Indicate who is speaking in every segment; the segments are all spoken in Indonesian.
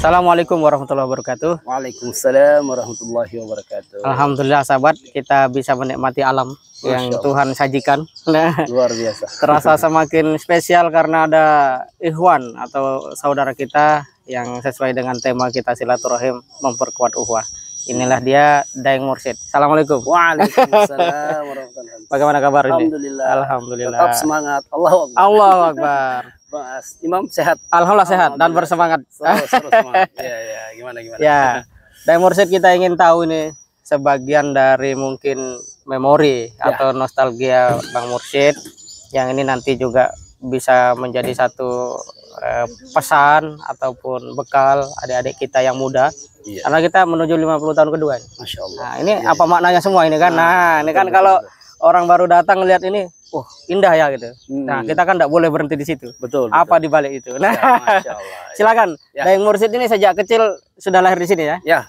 Speaker 1: Assalamualaikum warahmatullahi wabarakatuh.
Speaker 2: Waalaikumsalam warahmatullahi wabarakatuh.
Speaker 1: Alhamdulillah sahabat, kita bisa menikmati alam yang Tuhan sajikan. Nah,
Speaker 2: luar biasa.
Speaker 1: Terasa semakin spesial karena ada ikhwan atau saudara kita yang sesuai dengan tema kita silaturahim memperkuat ukhuwah. Inilah dia Daeng Mursyid. Assalamualaikum.
Speaker 2: Waalaikumsalam warahmatullahi wabarakatuh.
Speaker 1: Bagaimana kabar ini?
Speaker 2: Alhamdulillah.
Speaker 1: Alhamdulillah.
Speaker 2: Tetap semangat. Allahu Akbar.
Speaker 1: Allahu Akbar.
Speaker 2: Mas Imam sehat.
Speaker 1: Alhamdulillah sehat dan bersemangat.
Speaker 2: Terus semangat. Ya, gimana.
Speaker 1: Ya, Daeng Mursyid, kita ingin tahu ini sebagian dari mungkin memori atau nostalgia Bang Mursyid yang ini nanti juga bisa menjadi satu pesan ataupun bekal adik-adik kita yang muda. Karena kita menuju 50 tahun kedua.
Speaker 2: Masya Allah.
Speaker 1: Nah, ini apa maknanya semua ini kan? Nah, ini kan kalau orang baru datang lihat ini, indah ya gitu. Nah, kita kan tidak boleh berhenti di situ.
Speaker 2: Betul.
Speaker 1: Apa di balik itu? Nah,
Speaker 2: Masya Allah.
Speaker 1: Silakan. Daeng Mursyid ini sejak kecil sudah lahir di sini ya?
Speaker 2: Ya.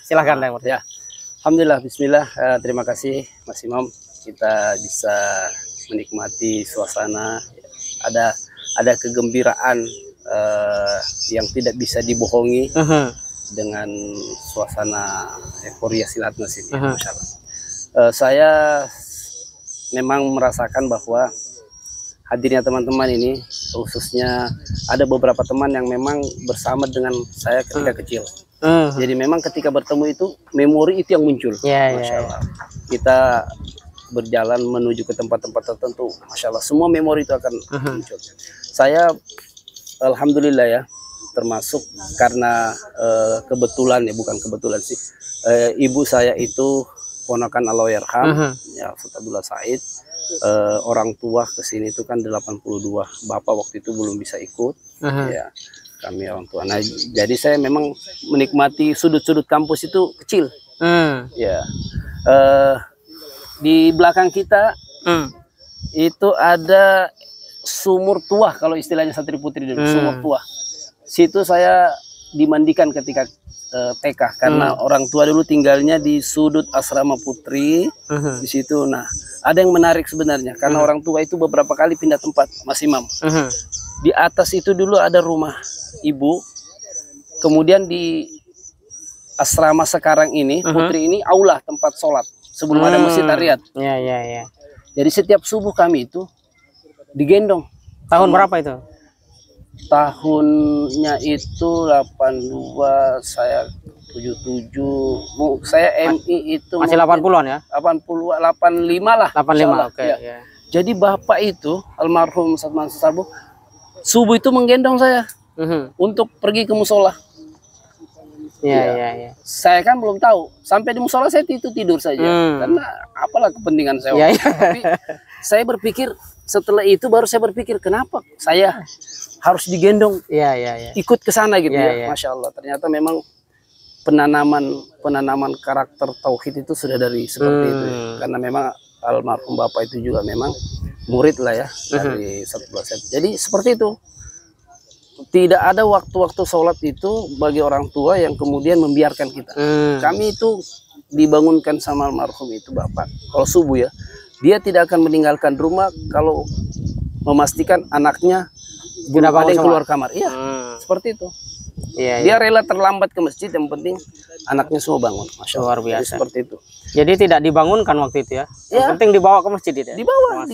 Speaker 1: Silakan Daeng Mursyid.
Speaker 2: Ya. Alhamdulillah, bismillah. Terima kasih Mas Imam. Kita bisa menikmati suasana. Ada kegembiraan yang tidak bisa dibohongi dengan suasana euforia silatnas ini. Masya Allah. Saya memang merasakan bahwa hadirnya teman-teman ini, khususnya ada beberapa teman yang memang bersama dengan saya ketika kecil. Jadi memang ketika bertemu itu memori itu yang muncul. Masya Allah. Kita berjalan menuju ke tempat-tempat tertentu, Masya Allah, semua memori itu akan muncul. Saya alhamdulillah ya, termasuk karena kebetulan ya, bukan kebetulan sih, ibu saya itu ponakan Allahyarham, ya Ustaz Abdullah Said. Orang tua kesini itu kan 82, bapak waktu itu belum bisa ikut. Ya, kami orang tua. Nah, jadi saya memang menikmati sudut-sudut kampus itu kecil. Ya, di belakang kita itu ada sumur tuah, kalau istilahnya Santri Putri dulu, sumur tuah. Situ saya dimandikan ketika TK, karena orang tua dulu tinggalnya di sudut asrama putri di situ. Nah, ada yang menarik sebenarnya karena orang tua itu beberapa kali pindah tempat, Mas Imam. Di atas itu dulu ada rumah ibu, kemudian di asrama sekarang ini putri ini aula tempat sholat sebelum ada masjid Ariyat.
Speaker 1: Ya.
Speaker 2: Jadi setiap subuh kami itu digendong.
Speaker 1: Tahun berapa itu?
Speaker 2: Tahunnya itu 82, saya 77. Saya MI itu
Speaker 1: masih 80-an ya?
Speaker 2: 80, 85 lah.
Speaker 1: 85, oke.
Speaker 2: Ya. Jadi bapak itu almarhum Ustaz Mansur Salbu subuh itu menggendong saya untuk pergi ke musola.
Speaker 1: Ya.
Speaker 2: Saya kan belum tahu. Sampai di musola saya itu tidur saja. Karena apalah kepentingan saya. Tapi saya berpikir, setelah itu baru saya berpikir, kenapa saya harus digendong ikut ke sana gitu ya. Masya Allah, ternyata memang penanaman karakter tauhid itu sudah dari seperti itu ya. Karena memang almarhum bapak itu juga memang murid lah ya dari Abdullah Said. Jadi seperti itu. Tidak ada waktu-waktu sholat itu bagi orang tua yang kemudian membiarkan kita. Kami itu dibangunkan sama almarhum itu bapak. Kalau subuh ya, dia tidak akan meninggalkan rumah kalau memastikan anaknya belum ada yang keluar kamar. Iya, seperti itu. Dia rela terlambat ke masjid, yang penting anaknya semua bangun. Masya Allah. Luar biasa. Jadi seperti itu.
Speaker 1: Jadi tidak dibangunkan waktu itu ya? Yang penting dibawa ke masjid itu ya?
Speaker 2: Dibawa,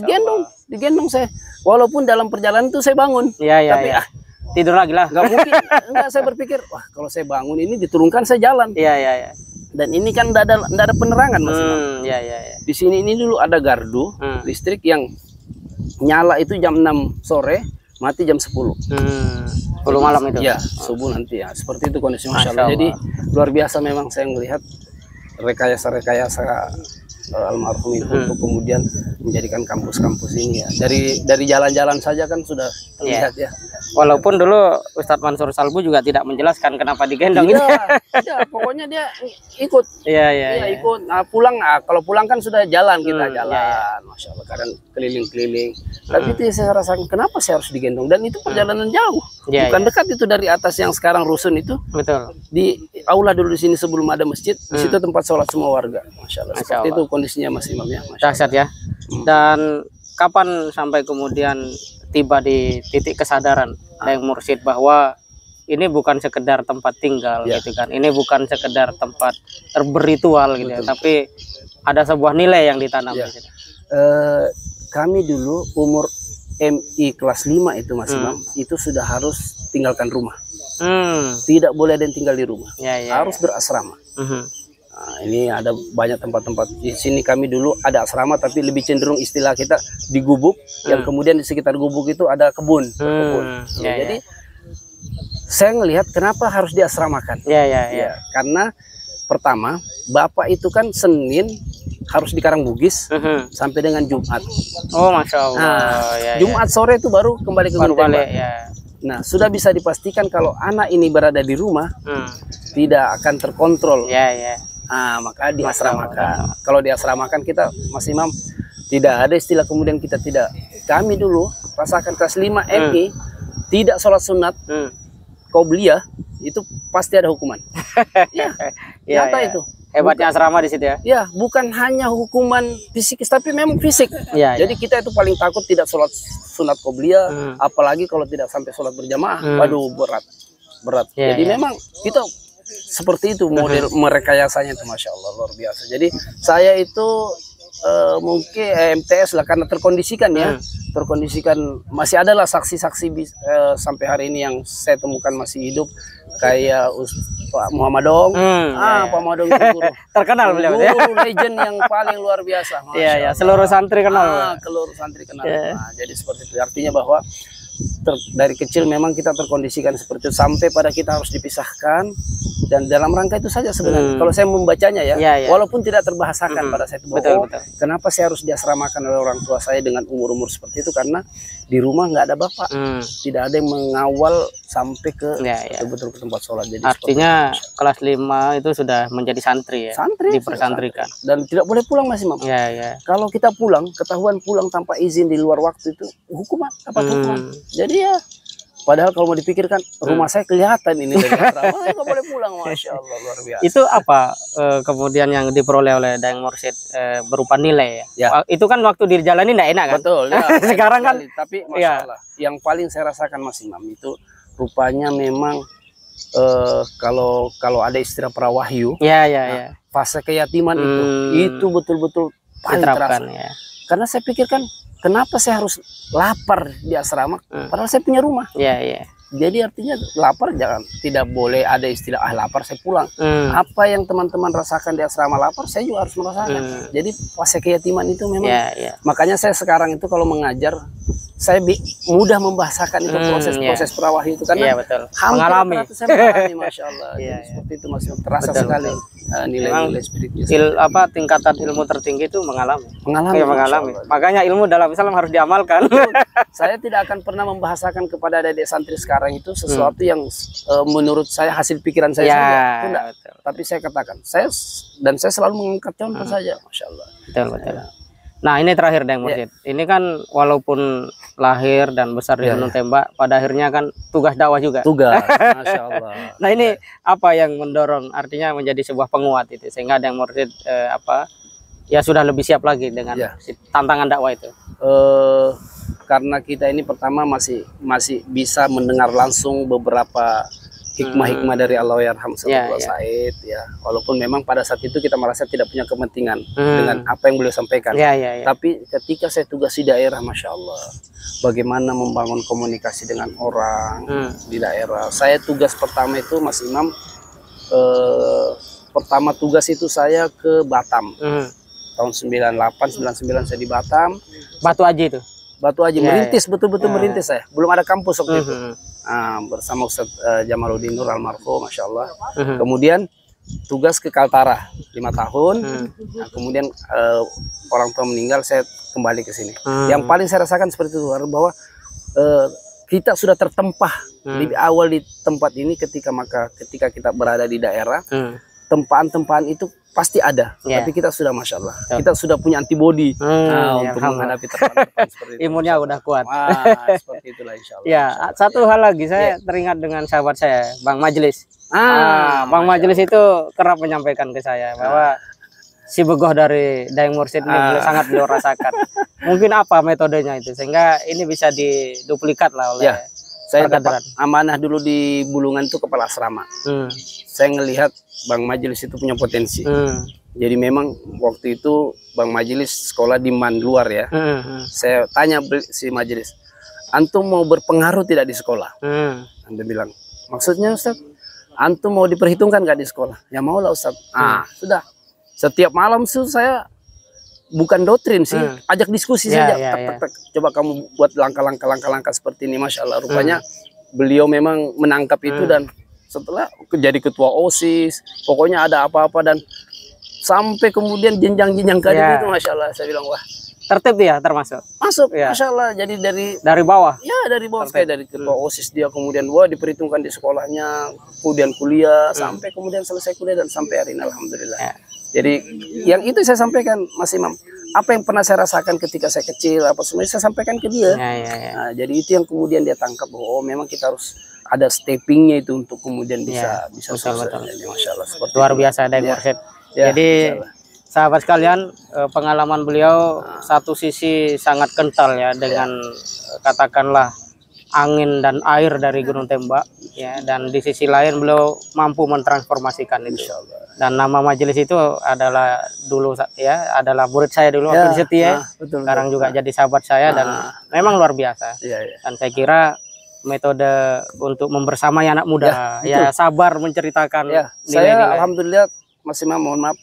Speaker 2: digendong saya. Walaupun dalam perjalanan itu saya bangun. Tapi
Speaker 1: tidur lagi lah.
Speaker 2: Nggak mungkin. Enggak, saya berpikir, wah kalau saya bangun ini diturunkan saya jalan. Dan ini kan enggak ada penerangan, Mas Imam. Di sini ini dulu ada gardu listrik yang nyala itu jam 6 sore, mati jam 10.
Speaker 1: 10 malam itu.
Speaker 2: Ya, subuh nanti ya. Seperti itu kondisi, Masya Allah. Jadi luar biasa memang saya melihat rekayasa almarhum itu untuk kemudian menjadikan kampus-kampus ini ya. Dari jalan-jalan saja kan sudah terlihat ya.
Speaker 1: Walaupun dulu Ustadz Mansur Salbu juga tidak menjelaskan kenapa digendong.
Speaker 2: Pokoknya dia ikut. Ikut. Nah, kalau pulang kan sudah jalan, kita jalan. Masya Allah, kadang keliling-keliling. Tapi itu saya rasakan, kenapa saya harus digendong? Dan itu perjalanan jauh. Bukan dekat itu dari atas yang sekarang rusun itu.
Speaker 1: Betul.
Speaker 2: Di aula dulu di sini sebelum ada masjid, di situ tempat sholat semua warga. Masya Allah. Seperti itu kondisinya Mas Imam ya.
Speaker 1: Dahsyat ya. Dan kapan sampai kemudian tiba di titik kesadaran Daeng Mursyid bahwa ini bukan sekedar tempat tinggal
Speaker 2: Ya.
Speaker 1: gitu kan. Ini bukan sekedar tempat berritual gitu ya,
Speaker 2: Betul.
Speaker 1: tapi ada sebuah nilai yang ditanam
Speaker 2: Ya.
Speaker 1: di sini.
Speaker 2: Kami dulu umur MI kelas 5 itu Mas
Speaker 1: Hmm.
Speaker 2: Imam, itu sudah harus tinggalkan rumah.
Speaker 1: Hmm.
Speaker 2: Tidak boleh ada yang tinggal di rumah.
Speaker 1: Ya, ya,
Speaker 2: Harus berasrama.
Speaker 1: Mhm.
Speaker 2: Nah, ini ada banyak tempat-tempat di sini. Kami dulu ada asrama, tapi lebih cenderung istilah kita di gubuk, yang kemudian di sekitar gubuk itu ada kebun, berkebun.
Speaker 1: Ya,
Speaker 2: Jadi saya ngelihat kenapa harus diasramakan.
Speaker 1: ya, ya, ya.
Speaker 2: Ya, karena pertama, Bapak itu kan Senin harus di Karangbugis
Speaker 1: Mhm.
Speaker 2: sampai dengan Jumat.
Speaker 1: Oh, masya Allah.
Speaker 2: Nah,
Speaker 1: Ya, ya.
Speaker 2: Jumat sore itu baru kembali ke
Speaker 1: Baru
Speaker 2: Gunung Tembak.
Speaker 1: balik ya.
Speaker 2: Nah, sudah bisa dipastikan kalau anak ini berada di rumah
Speaker 1: Hmm.
Speaker 2: tidak akan terkontrol.
Speaker 1: Ya, ya.
Speaker 2: Nah, maka diasramakan. Kalau diasramakan kita, Mas Imam, tidak ada istilah kemudian kita tidak. Kami dulu rasakan kelas 5 MI tidak sholat sunat,
Speaker 1: Hmm.
Speaker 2: qobliyah, itu pasti ada hukuman. Ya,
Speaker 1: Ya,
Speaker 2: nyata
Speaker 1: ya.
Speaker 2: itu.
Speaker 1: Hebatnya asrama di situ ya.
Speaker 2: Ya, bukan hanya hukuman fisikis, tapi memang fisik.
Speaker 1: Ya,
Speaker 2: Jadi kita itu paling takut tidak sholat sunat qobliyah, apalagi kalau tidak sampai sholat berjamaah. Waduh, berat.
Speaker 1: Ya,
Speaker 2: Jadi
Speaker 1: ya.
Speaker 2: memang kita seperti itu model merekayasanya itu, Masya Allah, luar biasa. Jadi saya itu mungkin MTS lah, karena terkondisikan ya, terkondisikan. Masih adalah saksi-saksi sampai hari ini yang saya temukan masih hidup, kayak Pak Muhammad Dong. Pak Muhammad Dong itu guru.
Speaker 1: Terkenal beliau ya.
Speaker 2: Guru legend yang paling luar biasa. Masya
Speaker 1: Iya, ya.
Speaker 2: Allah.
Speaker 1: Seluruh santri kenal.
Speaker 2: Seluruh santri kenal.
Speaker 1: Ya.
Speaker 2: Nah, jadi seperti itu. Artinya bahwa dari kecil memang kita terkondisikan seperti itu, sampai pada kita harus dipisahkan, dan dalam rangka itu saja sebenarnya. Kalau saya membacanya ya,
Speaker 1: Ya, ya.
Speaker 2: walaupun tidak terbahasakan pada saya itu bahwa
Speaker 1: Betul,
Speaker 2: oh,
Speaker 1: betul.
Speaker 2: kenapa saya harus diasramakan oleh orang tua saya dengan umur-umur seperti itu, karena di rumah nggak ada bapak, tidak ada yang mengawal sampai ke
Speaker 1: Ya, ya.
Speaker 2: betul-betul ke tempat sholat. Jadi
Speaker 1: Artinya kelas 5 itu sudah menjadi santri ya.
Speaker 2: santri
Speaker 1: Dipersantrikan.
Speaker 2: dan tidak boleh pulang, Mas Imam.
Speaker 1: Ya, ya.
Speaker 2: Kalau kita pulang, ketahuan pulang tanpa izin di luar waktu, itu hukuman, dapat hukuman. Jadi ya, padahal kalau mau dipikirkan, rumah saya kelihatan ini dari asrama, nggak boleh pulang, Masya Allah, luar biasa.
Speaker 1: Itu apa kemudian yang diperoleh oleh Daeng Mursyid berupa nilai ya?
Speaker 2: Ya.
Speaker 1: Itu kan waktu dijalani enggak enak kan?
Speaker 2: Betul. Ya,
Speaker 1: Sekarang kan
Speaker 2: sekali. Tapi Masya
Speaker 1: ya.
Speaker 2: Allah, yang paling saya rasakan, Mas Imam, itu rupanya memang kalau ada istilah prawahyu,
Speaker 1: Ya, ya, ya.
Speaker 2: fase keyatiman itu betul-betul paling
Speaker 1: Diterapkan
Speaker 2: terasa.
Speaker 1: ya.
Speaker 2: Karena saya pikirkan, kenapa saya harus lapar di asrama, padahal saya punya rumah.
Speaker 1: Ya, ya.
Speaker 2: Jadi artinya lapar tidak boleh ada istilah lapar saya pulang. Apa yang teman-teman rasakan di asrama lapar, saya juga harus merasakan. Jadi fase keyatiman itu memang.
Speaker 1: Ya, ya.
Speaker 2: Makanya saya sekarang itu kalau mengajar, saya mudah membahasakan itu proses prawahyu itu, karena
Speaker 1: Iya, betul.
Speaker 2: hampir
Speaker 1: Mengalami.
Speaker 2: rata-rata saya mengalami, Masya Allah.
Speaker 1: Iya,
Speaker 2: Jadi seperti itu, Mas, terasa
Speaker 1: Betul,
Speaker 2: sekali nilai-nilai spiritual.
Speaker 1: Tingkatan ilmu tertinggi itu mengalami.
Speaker 2: Mengalami,
Speaker 1: Iya,
Speaker 2: Masya
Speaker 1: mengalami.
Speaker 2: Allah.
Speaker 1: Makanya ilmu dalam Islam harus diamalkan.
Speaker 2: Saya tidak akan pernah membahasakan kepada adik santri sekarang itu sesuatu yang menurut saya hasil pikiran saya
Speaker 1: Ya,
Speaker 2: saja. Itu enggak.
Speaker 1: betul.
Speaker 2: Tapi saya katakan, saya selalu mengangkat contoh saja, Masya Allah.
Speaker 1: Betul, betul. Nah, ini terakhir Daeng Mursyid. Ini kan walaupun lahir dan besar di Gunung Tembak, pada akhirnya kan tugas dakwah juga.
Speaker 2: Tugas, Masya Allah.
Speaker 1: Nah, ini apa yang mendorong, artinya menjadi sebuah penguat itu, sehingga Daeng Mursyid ya sudah lebih siap lagi dengan tantangan dakwah itu.
Speaker 2: Karena kita ini pertama masih bisa mendengar langsung beberapa hikmah-hikmah dari Allahyarham Said ya. Walaupun memang pada saat itu kita merasa tidak punya kepentingan dengan apa yang beliau sampaikan. Tapi ketika saya tugas di daerah, Masya Allah, bagaimana membangun komunikasi dengan orang di daerah. Saya tugas pertama itu, Mas Imam, pertama tugas itu saya ke Batam. Tahun 98, 99 saya di Batam.
Speaker 1: Batu Aji itu?
Speaker 2: Batu Aji, merintis, betul-betul merintis saya. Belum ada kampus waktu itu. Bersama Ustaz Jamaluddin Nur almarhum, Masya Allah. Kemudian tugas ke Kaltara 5 tahun. Nah, kemudian orang tua meninggal, saya kembali ke sini. Yang paling saya rasakan seperti itu, bahwa kita sudah tertempah lebih awal di tempat ini ketika kita berada di daerah. Tempaan-tempaan itu pasti ada, tapi kita sudah, Masya Allah, kita sudah punya antibodi untuk menghadapi tempaan seperti itu.
Speaker 1: Imunnya udah kuat.
Speaker 2: Seperti itulah, insya Allah.
Speaker 1: Ya, satu hal lagi, saya teringat dengan sahabat saya, Bang Majlis. Bang Majlis itu kerap menyampaikan ke saya bahwa si begoh dari Daeng Mursyid ini sangat beliau rasakan. Mungkin apa metodenya itu sehingga ini bisa diduplikat lah oleh
Speaker 2: Saya dapat amanah dulu di Bulungan itu kepala asrama. Saya ngelihat Bang Majelis itu punya potensi. Jadi memang waktu itu Bang Majelis sekolah di Man luar ya. Saya tanya si Majelis, antum mau berpengaruh tidak di sekolah? Anda bilang, maksudnya Ustaz, antum mau diperhitungkan gak di sekolah? Ya mau lah Ustaz. Sudah. Setiap malam tuh saya bukan doktrin sih, ajak diskusi saja. Coba kamu buat langkah-langkah seperti ini, Masya Allah. Rupanya beliau memang menangkap itu dan setelah jadi ketua OSIS, pokoknya ada apa-apa dan sampai kemudian jenjang-jenjang karir itu, Masya Allah. Saya bilang, wah,
Speaker 1: tertib ya termasuk.
Speaker 2: Masuk, Masya Allah. Jadi dari
Speaker 1: bawah.
Speaker 2: Ya dari bawah, kayak dari ketua OSIS dia kemudian wah diperhitungkan di sekolahnya, kemudian kuliah sampai kemudian selesai kuliah dan sampai hari ini alhamdulillah. Jadi yang itu saya sampaikan Mas Imam, apa yang pernah saya rasakan ketika saya kecil, apa semuanya saya sampaikan ke dia. Nah, jadi itu yang kemudian dia tangkap bahwa memang kita harus ada steppingnya itu untuk kemudian bisa
Speaker 1: betul.
Speaker 2: Masya Allah,
Speaker 1: luar biasa Daeng Mursyid. Jadi sahabat sekalian, pengalaman beliau satu sisi sangat kental ya dengan katakanlah angin dan air dari Gunung Tembak ya, dan di sisi lain beliau mampu mentransformasikan itu. Dan nama majelis itu adalah dulu ya adalah murid saya dulu waktu di Setia, sekarang juga jadi sahabat saya dan memang luar biasa. Dan saya kira metode untuk membersamai anak muda sabar menceritakan
Speaker 2: saya alhamdulillah Mas Imam, mohon maaf,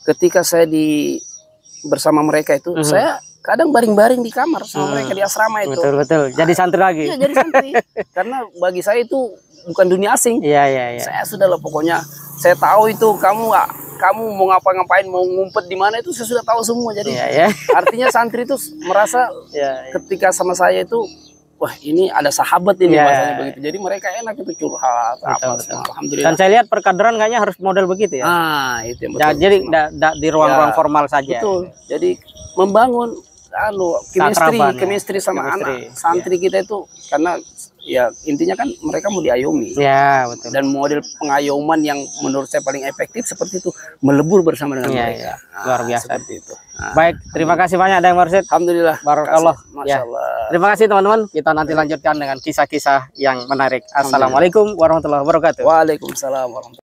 Speaker 2: ketika saya bersama mereka itu saya kadang baring-baring di kamar sama mereka di asrama itu.
Speaker 1: Betul. Jadi santri lagi.
Speaker 2: Iya, jadi santri. Karena bagi saya itu bukan dunia asing. Saya sudah lah pokoknya. Saya tahu itu kamu mau ngapa-ngapain, mau ngumpet di mana itu saya sudah tahu semua. Jadi artinya santri itu merasa ketika sama saya itu, wah ini ada sahabat ini bahasanya begitu. Jadi mereka enak itu curhat apa semua. Alhamdulillah.
Speaker 1: Dan saya lihat perkaderan kayaknya harus model begitu ya.
Speaker 2: Itu yang betul.
Speaker 1: Jadi di ruang-ruang formal saja.
Speaker 2: Betul. Jadi membangun chemistry sama anak santri kita itu, karena ya intinya kan mereka mau diayomi.
Speaker 1: Betul.
Speaker 2: Dan model pengayoman yang menurut saya paling efektif seperti itu, melebur bersama dengan mereka.
Speaker 1: Luar biasa
Speaker 2: itu.
Speaker 1: Baik, terima kasih banyak Daeng Mursyid.
Speaker 2: Alhamdulillah.
Speaker 1: Barakallah.
Speaker 2: Masya Allah.
Speaker 1: Terima kasih teman-teman. Kita nanti lanjutkan dengan kisah-kisah yang menarik. Assalamualaikum warahmatullahi wabarakatuh.
Speaker 2: Waalaikumsalam warahmatullahi wabarakatuh.